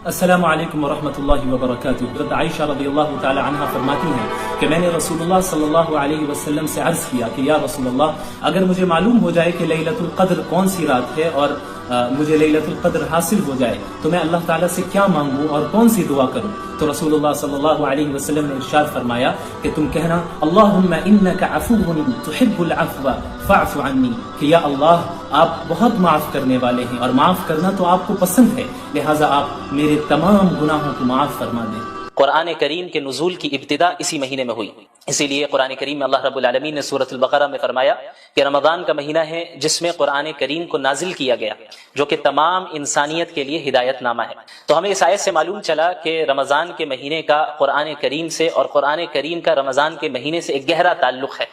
السلام علیکم ورحمۃ اللہ وبرکاتہ۔ حضرت عائشہ رضی اللہ تعالی عنہا فرماتی ہیں کہ میں نے رسول اللہ صلی اللہ علیہ وسلم سے عرض کیا کہ یا رسول اللہ، اگر مجھے معلوم ہو جائے کہ لیلۃ القدر کون سی رات ہے اور مجھے لیلۃ القدر حاصل ہو جائے تو میں اللہ تعالیٰ سے کیا مانگوں اور کون سی دعا کروں؟ تو رسول اللہ صلی اللہ علیہ وسلم نے ارشاد فرمایا کہ تم کہنا اللہم انک عفو تحب العفو فاعف عنی، کہ یا اللہ آپ بہت معاف کرنے والے ہیں اور معاف کرنا تو آپ کو پسند ہے، لہٰذا آپ میرے تمام گناہوں کو معاف فرما دیں۔ قرآن کریم کے نزول کی ابتدا اسی مہینے میں ہوئی، اسی لیے قرآن کریم میں اللہ رب العالمین نے سورۃ البقرہ میں فرمایا کہ رمضان کا مہینہ ہے جس میں قرآن کریم کو نازل کیا گیا، جو کہ تمام انسانیت کے لیے ہدایت نامہ ہے۔ تو ہمیں اس آیت سے معلوم چلا کہ رمضان کے مہینے کا قرآن کریم سے اور قرآن کریم کا رمضان کے مہینے سے ایک گہرا تعلق ہے،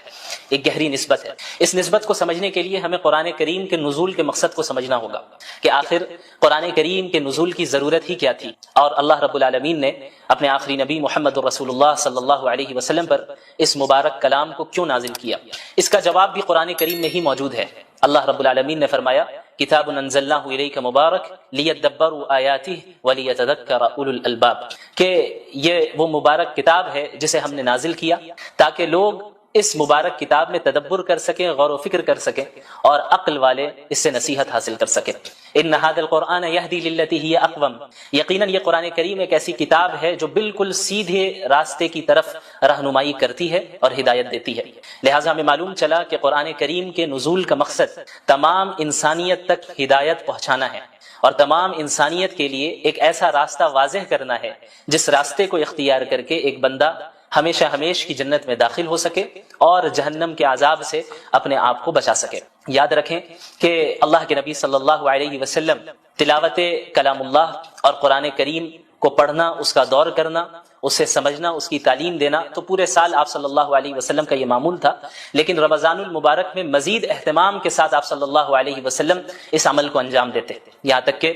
ایک گہری نسبت ہے۔ اس نسبت کو سمجھنے کے لیے ہمیں قرآن کریم کے نزول کے مقصد کو سمجھنا ہوگا کہ آخر قرآن کریم کے نزول کی ضرورت ہی کیا تھی، اور اللہ رب العالمین نے اپنے آخری نبی محمد رسول اللہ صلی اللہ علیہ وسلم پر اس مبارک کلام کو کیوں نازل کیا؟ اس کا جواب بھی قرآن کریم میں ہی موجود ہے۔ اللہ رب العالمین نے فرمایا کتاب انزلناہ الیک مبارک لیدبروا آیاتہ ولیتذکر اولو الالباب، کہ یہ وہ مبارک کتاب ہے جسے ہم نے نازل کیا تاکہ لوگ اس مبارک کتاب میں تدبر کر سکیں، غور و فکر کر سکیں، اور عقل والے اس سے نصیحت حاصل کر سکیں۔ ان ھذا القرآن یہدی للتی ہی اقوم، یقیناً یہ قرآن کریم ایک ایسی کتاب ہے جو بالکل سیدھے راستے کی طرف رہنمائی کرتی ہے اور ہدایت دیتی ہے۔ لہٰذا ہمیں معلوم چلا کہ قرآن کریم کے نزول کا مقصد تمام انسانیت تک ہدایت پہنچانا ہے، اور تمام انسانیت کے لیے ایک ایسا راستہ واضح کرنا ہے جس راستے کو اختیار کر کے ایک بندہ ہمیشہ ہمیش کی جنت میں داخل ہو سکے اور جہنم کے عذاب سے اپنے آپ کو بچا سکے۔ یاد رکھیں کہ اللہ کے نبی صلی اللہ علیہ وسلم تلاوت کلام اللہ اور قرآن کریم کو پڑھنا، اس کا دور کرنا، اسے سمجھنا، اس کی تعلیم دینا تو پورے سال آپ صلی اللہ علیہ وسلم کا یہ معمول تھا، لیکن رمضان المبارک میں مزید اہتمام کے ساتھ آپ صلی اللہ علیہ وسلم اس عمل کو انجام دیتے، یہاں تک کہ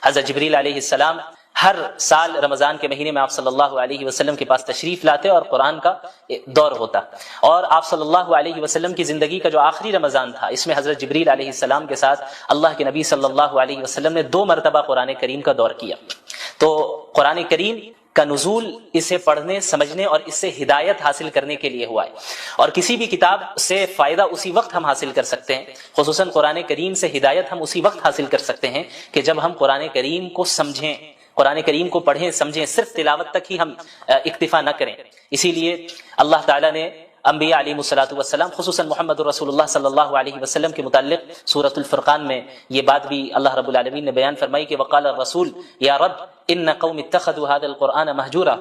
حضرت جبریل علیہ السلام ہر سال رمضان کے مہینے میں آپ صلی اللہ علیہ وسلم کے پاس تشریف لاتے اور قرآن کا دور ہوتا، اور آپ صلی اللہ علیہ وسلم کی زندگی کا جو آخری رمضان تھا اس میں حضرت جبریل علیہ السلام کے ساتھ اللہ کے نبی صلی اللہ علیہ وسلم نے 2 مرتبہ قرآن کریم کا دور کیا۔ تو قرآن کریم کا نزول اسے پڑھنے، سمجھنے اور اس سے ہدایت حاصل کرنے کے لیے ہوا ہے، اور کسی بھی کتاب سے فائدہ اسی وقت ہم حاصل کر سکتے ہیں، خصوصاً قرآن کریم سے ہدایت ہم اسی وقت حاصل کر سکتے ہیں کہ جب ہم قرآن کریم کو سمجھیں، قرآن کریم کو پڑھیں، سمجھیں، صرف تلاوت تک ہی ہم اکتفا نہ کریں۔ اسی لیے اللہ تعالیٰ نے انبیاء علیہ الصلوۃ والسلام خصوصاً محمد رسول اللہ صلی اللہ علیہ وسلم کے متعلق سورۃ الفرقان میں یہ بات بھی اللہ رب العالمین نے بیان فرمائی کہ وقال الرسول یا رب ان قوم اتخذوا هذا القرآن مہجورا،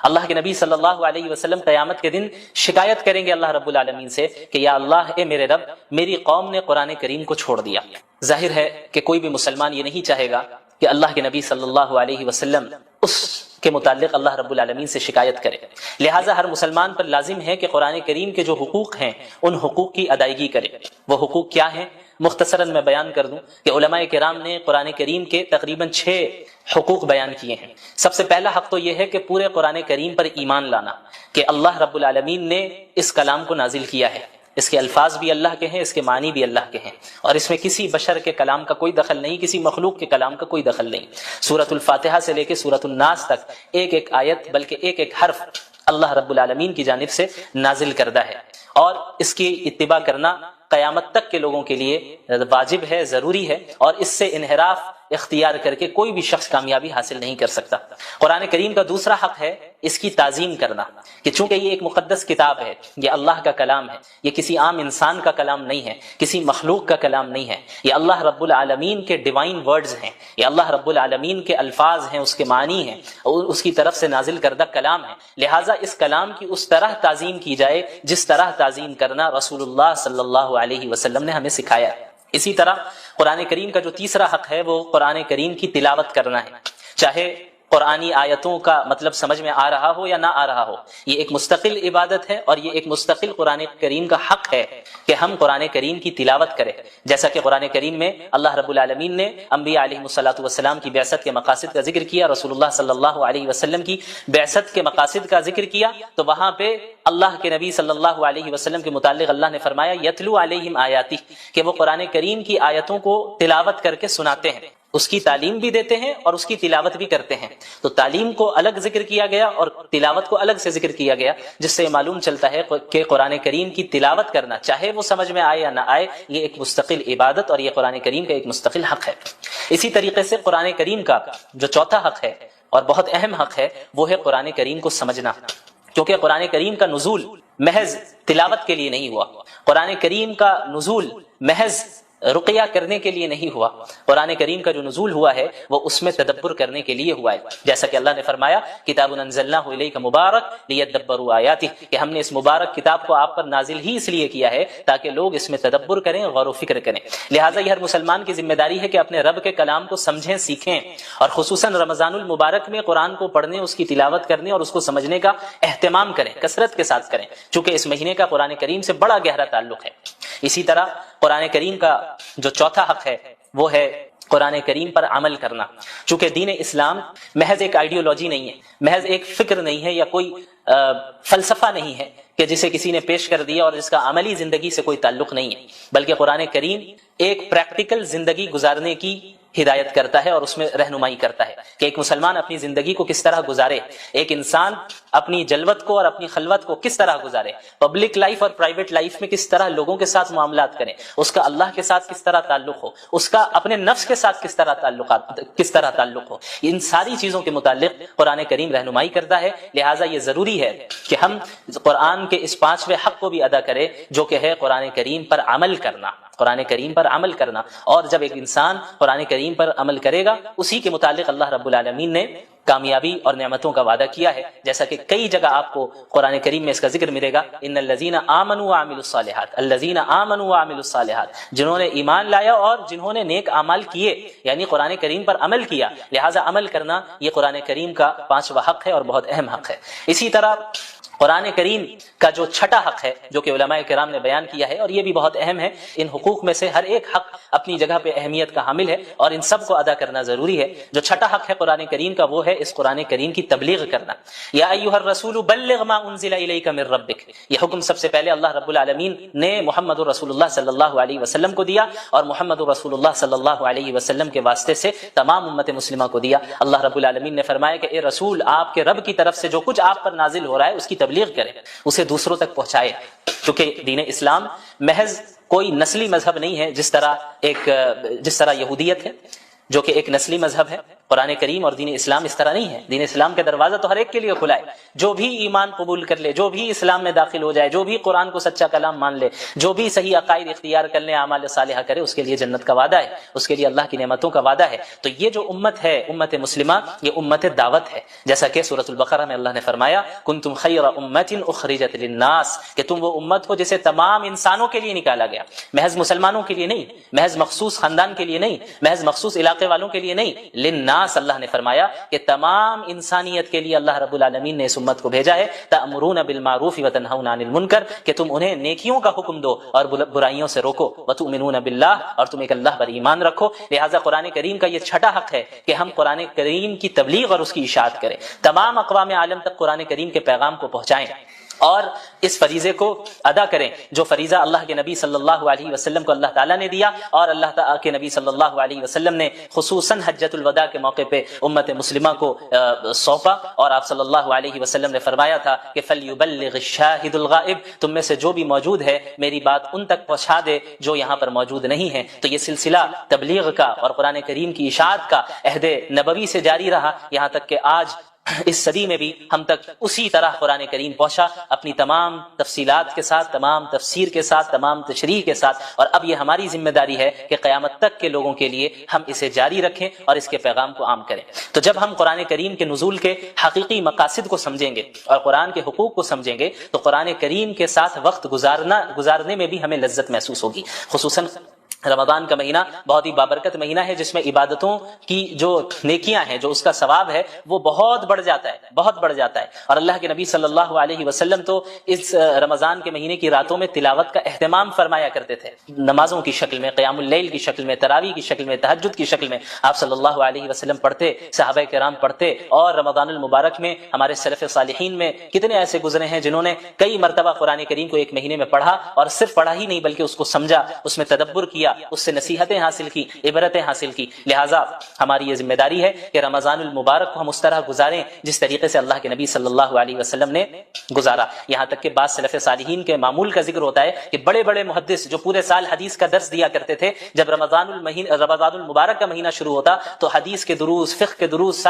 اللہ کے نبی صلی اللہ علیہ وسلم قیامت کے دن شکایت کریں گے اللہ رب العالمین سے کہ یا اللہ، اے میرے رب، میری قوم نے قرآن کریم کو چھوڑ دیا۔ ظاہر ہے کہ کوئی بھی مسلمان یہ نہیں چاہے گا کہ اللہ کے نبی صلی اللہ علیہ وسلم اس کے متعلق اللہ رب العالمین سے شکایت کرے، لہٰذا ہر مسلمان پر لازم ہے کہ قرآن کریم کے جو حقوق ہیں ان حقوق کی ادائیگی کرے۔ وہ حقوق کیا ہیں؟ مختصراً میں بیان کر دوں کہ علماء کرام نے قرآن کریم کے تقریباً 6 حقوق بیان کیے ہیں۔ سب سے پہلا حق تو یہ ہے کہ پورے قرآن کریم پر ایمان لانا کہ اللہ رب العالمین نے اس کلام کو نازل کیا ہے، اس کے الفاظ بھی اللہ کے ہیں، اس کے معنی بھی اللہ کے ہیں، اور اس میں کسی بشر کے کلام کا کوئی دخل نہیں، کسی مخلوق کے کلام کا کوئی دخل نہیں۔ سورۃ الفاتحہ سے لے کے سورۃ الناس تک ایک ایک آیت بلکہ ایک ایک حرف اللہ رب العالمین کی جانب سے نازل کردہ ہے، اور اس کی اتباع کرنا قیامت تک کے لوگوں کے لیے واجب ہے، ضروری ہے، اور اس سے انحراف اختیار کر کے کوئی بھی شخص کامیابی حاصل نہیں کر سکتا۔ قرآن کریم کا دوسرا حق ہے اس کی تعظیم کرنا، کہ چونکہ یہ ایک مقدس کتاب ہے، یہ اللہ کا کلام ہے، یہ کسی عام انسان کا کلام نہیں ہے، کسی مخلوق کا کلام نہیں ہے، یہ اللہ رب العالمین کے ڈیوائن ورڈز ہیں، یہ اللہ رب العالمین کے الفاظ ہیں، اس کے معنی ہیں، اور اس کی طرف سے نازل کردہ کلام ہے، لہٰذا اس کلام کی اس طرح تعظیم کی جائے جس طرح تعظیم کرنا رسول اللہ صلی اللہ علیہ وسلم نے ہمیں سکھایا ہے۔ اسی طرح قرآن کریم کا جو تیسرا حق ہے وہ قرآن کریم کی تلاوت کرنا ہے، چاہے قرآنی آیتوں کا مطلب سمجھ میں آ رہا ہو یا نہ آ رہا ہو، یہ ایک مستقل عبادت ہے، اور یہ ایک مستقل قرآن کریم کا حق ہے کہ ہم قرآن کریم کی تلاوت کریں، جیسا کہ قرآن کریم میں اللہ رب العالمین نے انبیاء علیہ الصلوۃ والسلام کی بعثت کے مقاصد کا ذکر کیا، رسول اللہ صلی اللہ علیہ وسلم کی بعثت کے مقاصد کا ذکر کیا، تو وہاں پہ اللہ کے نبی صلی اللہ علیہ وسلم کے متعلق اللہ نے فرمایا یتلو علیہم آیاتہ، کہ وہ قرآن کریم کی آیتوں کو تلاوت کر کے سناتے ہیں۔ اس کی تعلیم بھی دیتے ہیں اور اس کی تلاوت بھی کرتے ہیں۔ تو تعلیم کو الگ ذکر کیا گیا اور تلاوت کو الگ سے ذکر کیا گیا، جس سے معلوم چلتا ہے کہ قرآن کریم کی تلاوت کرنا، چاہے وہ سمجھ میں آئے یا نہ آئے، یہ ایک مستقل عبادت اور یہ قرآن کریم کا ایک مستقل حق ہے۔ اسی طریقے سے قرآن کریم کا جو چوتھا حق ہے اور بہت اہم حق ہے، وہ ہے قرآن کریم کو سمجھنا، کیونکہ قرآن کریم کا نزول محض تلاوت کے لیے نہیں ہوا، قرآن کریم کا نزول محض رقیہ کرنے کے لیے نہیں ہوا، قرآن کریم کا جو نزول ہوا ہے وہ اس میں تدبر کرنے کے لیے ہوا ہے، جیسا کہ اللہ نے فرمایا کتاب انزلناہ الیک مبارک لیدبروا آیاتہ، کہ ہم نے اس مبارک کتاب کو آپ پر نازل ہی اس لیے کیا ہے تاکہ لوگ اس میں تدبر کریں، غور و فکر کریں۔ لہٰذا یہ ہر مسلمان کی ذمہ داری ہے کہ اپنے رب کے کلام کو سمجھیں، سیکھیں، اور خصوصاً رمضان المبارک میں قرآن کو پڑھنے، اس کی تلاوت کرنے اور اس کو سمجھنے کا اہتمام کریں، کثرت کے ساتھ کریں، چونکہ اس مہینے کا قرآن کریم سے بڑا گہرا تعلق ہے۔ اسی طرح قرآن کریم کا جو چوتھا حق ہے وہ ہے قرآن کریم پر عمل کرنا، چونکہ دین اسلام محض ایک آئیڈیالوجی نہیں ہے، محض ایک فکر نہیں ہے، یا کوئی فلسفہ نہیں ہے کہ جسے کسی نے پیش کر دیا اور جس کا عملی زندگی سے کوئی تعلق نہیں ہے، بلکہ قرآن کریم ایک پریکٹیکل زندگی گزارنے کی ہدایت کرتا ہے اور اس میں رہنمائی کرتا ہے کہ ایک مسلمان اپنی زندگی کو کس طرح گزارے، ایک انسان اپنی جلوت کو اور اپنی خلوت کو کس طرح گزارے، پبلک لائف اور پرائیویٹ لائف میں کس طرح لوگوں کے ساتھ معاملات کریں، اس کا اللہ کے ساتھ کس طرح تعلق ہو، اس کا اپنے نفس کے ساتھ کس طرح تعلق ہو، ان ساری چیزوں کے متعلق قرآن کریم رہنمائی کرتا ہے۔ لہٰذا یہ ضروری ہے کہ ہم قرآن کے اس پانچویں حق کو بھی ادا کریں، جو کہ ہے قرآن کریم پر عمل کرنا، قرآن کریم پر عمل کرنا۔ اور جب ایک انسان قرآن کریم پر عمل کرے گا، اسی کے متعلق اللہ رب العالمین نے کامیابی اور نعمتوں کا وعدہ کیا ہے، جیسا کہ کئی جگہ آپ کو قرآن کریم میں اس کا ذکر ملے گا، ان الذین آمنوا وعملوا الصالحات، الذین آمنوا وعملوا الصالحات، جنہوں نے ایمان لایا اور جنہوں نے نیک اعمال کیے، یعنی قرآن کریم پر عمل کیا۔ لہٰذا عمل کرنا یہ قرآن کریم کا پانچواں حق ہے اور بہت اہم حق ہے۔ اسی طرح قرآن کریم کا جو چھٹا حق ہے، جو کہ علماء کرام نے بیان کیا ہے، اور یہ بھی بہت اہم ہے، ان حقوق میں سے ہر ایک حق اپنی جگہ پہ اہمیت کا حامل ہے اور ان سب کو ادا کرنا ضروری ہے۔ جو چھٹا حق ہے قرآن کریم کا، وہ ہے اس قرآن کریم کی تبلیغ کرنا۔ یا ایھا الرسول بلغ ما انزل الیک من ربک، یہ حکم سب سے پہلے اللہ رب العالمین نے محمد رسول اللہ صلی اللہ علیہ وسلم کو دیا، اور محمد رسول اللہ صلی اللہ علیہ وسلم کے واسطے سے تمام امت مسلمہ کو دیا۔ اللہ رب العالمین نے فرمایا کہ اے رسول، آپ کے رب کی طرف سے جو کچھ آپ پر نازل ہو رہا ہے اس کی تبلیغ کرے، اسے دوسروں تک پہنچائے، کیونکہ دین اسلام محض کوئی نسلی مذہب نہیں ہے، جس طرح یہودیت ہے جو کہ ایک نسلی مذہب ہے۔ قرآن کریم اور دین اسلام اس طرح نہیں ہے۔ دین اسلام کا دروازہ تو ہر ایک کے لیے کھلا ہے، جو بھی ایمان قبول کر لے، جو بھی اسلام میں داخل ہو جائے، جو بھی قرآن کو سچا کلام مان لے، جو بھی صحیح عقائد اختیار کر لے، اعمال صالحہ کرے، اس کے لیے جنت کا وعدہ ہے، اس کے لیے اللہ کی نعمتوں کا وعدہ ہے۔ تو یہ جو امت ہے، امت مسلمہ، یہ امت دعوت ہے، جیسا کہ سورۃ البقرہ میں اللہ نے فرمایا کنتم خیر امۃ اخرجت للناس، کہ تم وہ امت ہو جسے تمام انسانوں کے لیے نکالا گیا، محض مسلمانوں کے لیے نہیں، محض مخصوص خاندان کے لیے نہیں، محض مخصوص علاقے والوں کے لیے نہیں، للناس، اللہ نے فرمایا کہ تمام انسانیت کے لیے اللہ رب العالمین نے اس امت کو بھیجا ہے۔ تأمرون بالمعروف وتنہون عن المنکر، کہ تم انہیں نیکیوں کا حکم دو اور برائیوں سے روکو، وتؤمنون باللہ، اور تم ایک اللہ پر ایمان رکھو۔ لہٰذا قرآن کریم کا یہ چھٹا حق ہے کہ ہم قرآن کریم کی تبلیغ اور اس کی اشاعت کریں، تمام اقوام عالم تک قرآن کریم کے پیغام کو پہنچائیں اور اس فریضے کو ادا کریں جو فریضہ اللہ کے نبی صلی اللہ علیہ وسلم کو اللہ تعالیٰ نے دیا، اور اللہ تعالیٰ کے نبی صلی اللہ علیہ وسلم نے خصوصاً حجۃ الوداع کے موقع پہ امت مسلمہ کو سونپا، اور آپ صلی اللہ علیہ وسلم نے فرمایا تھا کہ فَلْيُبَلِّغِ الشَّاهِدُ الْغَائِبُ، تم میں سے جو بھی موجود ہے میری بات ان تک پہنچا دے جو یہاں پر موجود نہیں ہے۔ تو یہ سلسلہ تبلیغ کا اور قرآن کریم کی اشاعت کا عہد نبوی سے جاری رہا، یہاں تک کہ آج اس صدی میں بھی ہم تک اسی طرح قرآن کریم پہنچا، اپنی تمام تفصیلات کے ساتھ، تمام تفسیر کے ساتھ، تمام تشریح کے ساتھ، اور اب یہ ہماری ذمہ داری ہے کہ قیامت تک کے لوگوں کے لیے ہم اسے جاری رکھیں اور اس کے پیغام کو عام کریں۔ تو جب ہم قرآن کریم کے نزول کے حقیقی مقاصد کو سمجھیں گے اور قرآن کے حقوق کو سمجھیں گے تو قرآن کریم کے ساتھ وقت گزارنے میں بھی ہمیں لذت محسوس ہوگی۔ خصوصاً رمضان کا مہینہ بہت ہی بابرکت مہینہ ہے، جس میں عبادتوں کی جو نیکیاں ہیں، جو اس کا ثواب ہے، وہ بہت بڑھ جاتا ہے۔ اور اللہ کے نبی صلی اللہ علیہ وسلم تو اس رمضان کے مہینے کی راتوں میں تلاوت کا اہتمام فرمایا کرتے تھے، نمازوں کی شکل میں، قیام اللیل کی شکل میں، تراویح کی شکل میں، تہجد کی شکل میں آپ صلی اللہ علیہ وسلم پڑھتے، صحابہ کرام پڑھتے، اور رمضان المبارک میں ہمارے سلف صالحین میں کتنے ایسے گزرے ہیں جنہوں نے کئی مرتبہ قرآن کریم کو ایک مہینے میں پڑھا، اور صرف پڑھا ہی نہیں بلکہ اس کو سمجھا، اس میں تدبر کیا، کیا، اس سے نصیحتیں حاصل کی، عبرتیں حاصل کی۔ لہٰذا ہماری یہ ذمہ داری ہے کہ رمضان المبارک کو ہم اس طرح گزاریں جس طریقے سے اللہ کے نبی صلی اللہ علیہ وسلم نے گزارا۔ یہاں تک کہ بعض سلف صالحین کے معمول کا ذکر ہوتا ہے کہ بڑے بڑے محدث جو پورے سال حدیث کا درس دیا کرتے تھے، جب رمضان المبارک کا مہینہ شروع ہوتا تو حدیث کے دروس، فقہ کے دروس،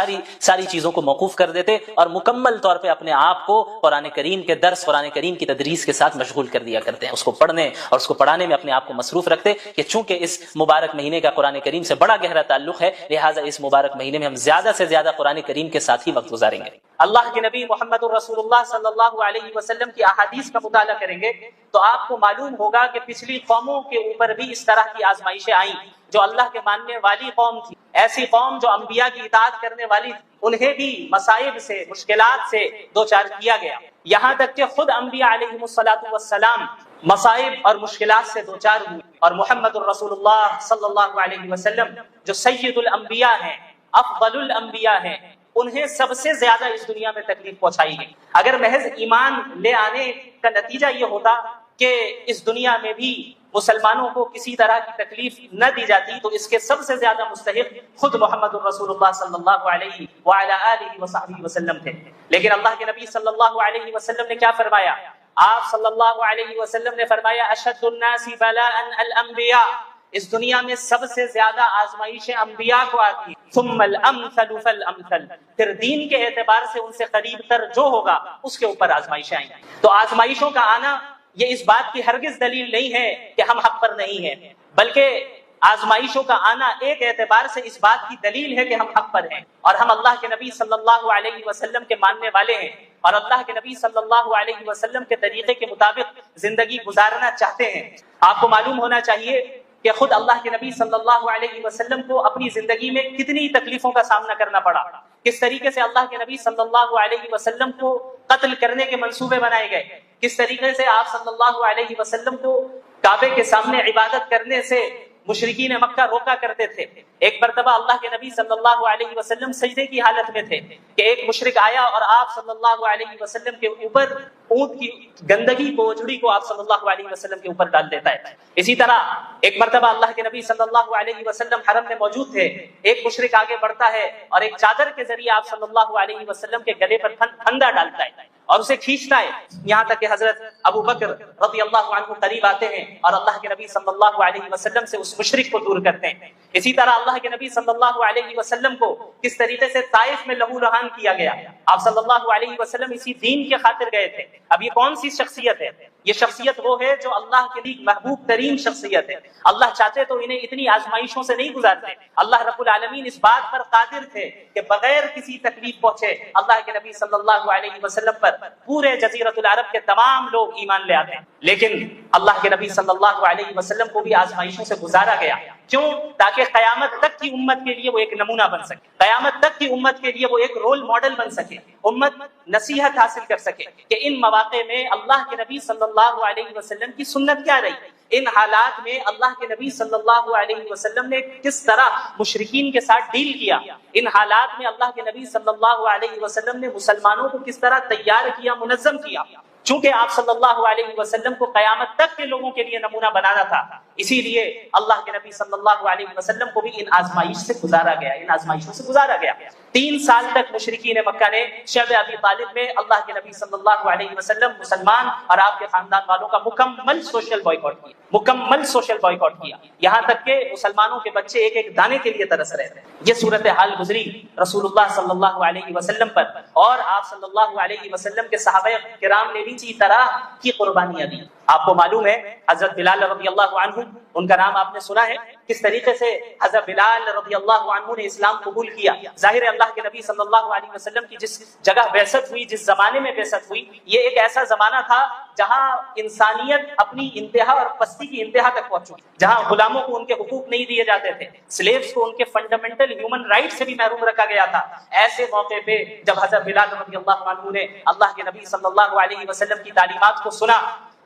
ساری چیزوں کو موقوف کر دیتے اور مکمل طور پہ اپنے آپ کو قرآن کریم کے درس، قرآن کریم کی تدریس کے ساتھ مشغول کر دیا کرتے ہیں، اس کو پڑھنے اور اس کو پڑھانے میں اپنے آپ کو مصروف رکھتے کہ چونکہ اس مبارک مہینے کا قرآن کریم سے بڑا گہرا تعلق ہے، لہٰذا اس مبارک مہینے میں ہم زیادہ سے زیادہ قرآن کریم کے ساتھ ہی وقت گزاریں گے۔ اللہ کے نبی محمد الرسول اللہ صلی اللہ علیہ وسلم کی احادیث کا مطالعہ کریں گے تو آپ کو معلوم ہوگا کہ پچھلی قوموں کے اوپر بھی اس طرح کی آزمائشیں آئیں، جو اللہ کے ماننے والی قوم تھی، ایسی قوم جو انبیاء کی اطاعت کرنے والی تھی، انہیں بھی مصائب سے، مشکلات سے دوچار کیا گیا، یہاں تک کہ خود انبیاء علیہم السلام مصائب اور مشکلات سے دوچار ہوئے، اور محمد الرسول اللہ صلی اللہ علیہ وسلم جو سید الانبیاء ہیں، افضل الانبیاء ہیں، انہیں سب سے زیادہ اس دنیا میں تکلیف پہنچائی گئی۔ اگر محض ایمان لے آنے کا نتیجہ یہ ہوتا کہ اس دنیا میں بھی مسلمانوں کو کسی طرح کی تکلیف نہ دی جاتی تو اس کے سب سے زیادہ مستحق خود محمد الرسول اللہ صلی اللہ علیہ وعلی آلہ وصحبہ وسلم تھے۔ لیکن اللہ کے نبی صلی اللہ علیہ وسلم نے کیا فرمایا؟ آپ صلی اللہ علیہ وسلم نے فرمایا اشد الناس بلاء الانبیاء، اس دنیا میں سب سے زیادہ آزمائشیں انبیاء کو آتی ہیں، ثم الامثل فالامثل، پھر دین کے اعتبار سے ان سے قریب تر جو ہوگا اس کے اوپر آزمائشیں آئیں۔ تو آزمائشوں کا آنا یہ اس بات کی ہرگز دلیل نہیں ہے کہ ہم حق پر نہیں ہیں، بلکہ آزمائشوں کا آنا ایک اعتبار سے اس بات کی دلیل ہے کہ ہم حق پر ہیں اور ہم اللہ کے نبی صلی اللہ علیہ وسلم کے ماننے والے ہیں اور اللہ کے نبی صلی اللہ علیہ وسلم کے طریقے کے مطابق زندگی گزارنا چاہتے ہیں۔ آپ کو معلوم ہونا چاہیے کہ خود اللہ کے نبی صلی اللہ علیہ وسلم کو اپنی زندگی میں کتنی تکلیفوں کا سامنا کرنا پڑا، کس طریقے سے اللہ کے نبی صلی اللہ علیہ وسلم کو قتل کرنے کے منصوبے بنائے گئے، کس طریقے سے آپ صلی اللہ علیہ وسلم کو کعبے کے سامنے عبادت کرنے سے مشرکین مکہ روکا کرتے تھے۔ ایک مرتبہ اللہ کے نبی صلی اللہ علیہ وسلم سجدے کی حالت میں تھے کہ ایک مشرک آیا اور آپ صلی اللہ علیہ وسلم کے اوپر اونٹ کی گندگی کو، جھڑی کو آپ صلی اللہ علیہ وسلم کے اوپر ڈال دیتا ہے۔ اسی طرح ایک مرتبہ اللہ کے نبی صلی اللہ علیہ وسلم حرم میں موجود تھے، ایک مشرک آگے بڑھتا ہے اور ایک چادر کے ذریعے آپ صلی اللہ علیہ وسلم کے گلے پر پھندا ڈالتا ہے اور اسے کھینچتا ہے، یہاں تک کہ حضرت ابو بکر رضی اللہ عنہ قریب آتے ہیں اور اللہ کے نبی صلی اللہ علیہ وسلم سے اس مشرک کو دور کرتے ہیں۔ اسی طرح اللہ کے نبی صلی اللہ علیہ وسلم کو کس طریقے سے طائف میں لہو رہان کیا گیا، آپ صلی اللہ علیہ وسلم اسی دین کے خاطر گئے تھے۔ اب یہ کون سی شخصیت ہے؟ یہ شخصیت وہ ہے جو اللہ کے لیے محبوب ترین شخصیت ہے۔ اللہ چاہتے تو انہیں اتنی آزمائشوں سے نہیں گزارتے، اللہ رب العالمین اس بات پر قادر تھے کہ بغیر کسی تکلیف پہنچے اللہ کے نبی صلی اللہ علیہ وسلم پر پورے جزیرۃ العرب کے تمام لوگ ایمان لے آتے ہیں، لیکن اللہ کے نبی صلی اللہ علیہ وسلم کو بھی آزمائشوں سے گزارا گیا۔ کیوں؟ تاکہ قیامت تک کی امت کے لیے وہ ایک نمونہ بن سکے، قیامت تک کی امت کے لیے وہ ایک رول ماڈل بن سکے، امت نصیحت حاصل کر سکے کہ ان مواقع میں اللہ کے نبی صلی اللہ علیہ وسلم کی سنت کیا رہی، ان حالات میں اللہ کے نبی صلی اللہ علیہ وسلم نے کس طرح مشرکین کے ساتھ ڈیل کیا، ان حالات میں اللہ کے نبی صلی اللہ علیہ وسلم نے مسلمانوں کو کس طرح تیار کیا، منظم کیا۔ چونکہ آپ صلی اللہ علیہ وسلم کو قیامت تک کے لوگوں کے لیے نمونہ بنانا تھا، اسی لیے اللہ کے نبی صلی اللہ علیہ وسلم کو بھی ان آزمائش سے گزارا گیا، ان آزمائشوں سے گزارا گیا۔ 3 سال تک مشرکین مکہ نے شعب ابی طالب میں اللہ کے نبی صلی اللہ علیہ وسلم، مسلمان اور آپ کے خاندان والوں کا مکمل سوشل بائیکاٹ کیا، مکمل سوشل بائیکاٹ کیا، یہاں تک کہ مسلمانوں کے بچے ایک ایک دانے کے لیے ترس رہے تھے۔ یہ صورتحال گزری رسول اللہ صلی اللہ علیہ وسلم پر، اور آپ صلی اللہ علیہ وسلم کے صحابہ کرام نے بھی اسی طرح کی قربانیاں دی۔ آپ کو معلوم ہے حضرت بلال رضی اللہ عنہ، ان کا نام آپ نے سنا ہے، کس طریقے سے حضرت بلال رضی اللہ عنہ نے اسلام قبول کیا۔ ظاہر ہے اللہ کے نبی صلی اللہ علیہ وسلم کی جس جگہ بعثت ہوئی، جس زمانے میں بعثت ہوئی، یہ ایک ایسا زمانہ تھا جہاں انسانیت اپنی انتہا اور پستی کی انتہا تک پہنچ چکی، جہاں غلاموں کو ان کے حقوق نہیں دیے جاتے تھے، سلیوز کو ان کے فنڈامنٹل ہیومن رائٹ سے بھی محروم رکھا گیا تھا۔ ایسے موقع پہ جب حضرت بلال رضی اللہ عنہ نے اللہ کے نبی صلی اللہ علیہ وسلم کی تعلیمات کو سنا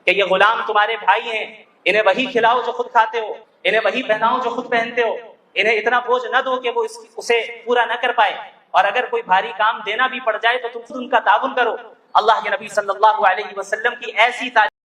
کہ یہ غلام تمہارے بھائی ہیں، انہیں وہی کھلاؤ جو خود کھاتے ہو، انہیں وہی پہناؤ جو خود پہنتے ہو، انہیں اتنا بوجھ نہ دو کہ وہ اسے پورا نہ کر پائے، اور اگر کوئی بھاری کام دینا بھی پڑ جائے تو تم خود ان کا تعاون کرو۔ اللہ کے نبی صلی اللہ علیہ وسلم کی ایسی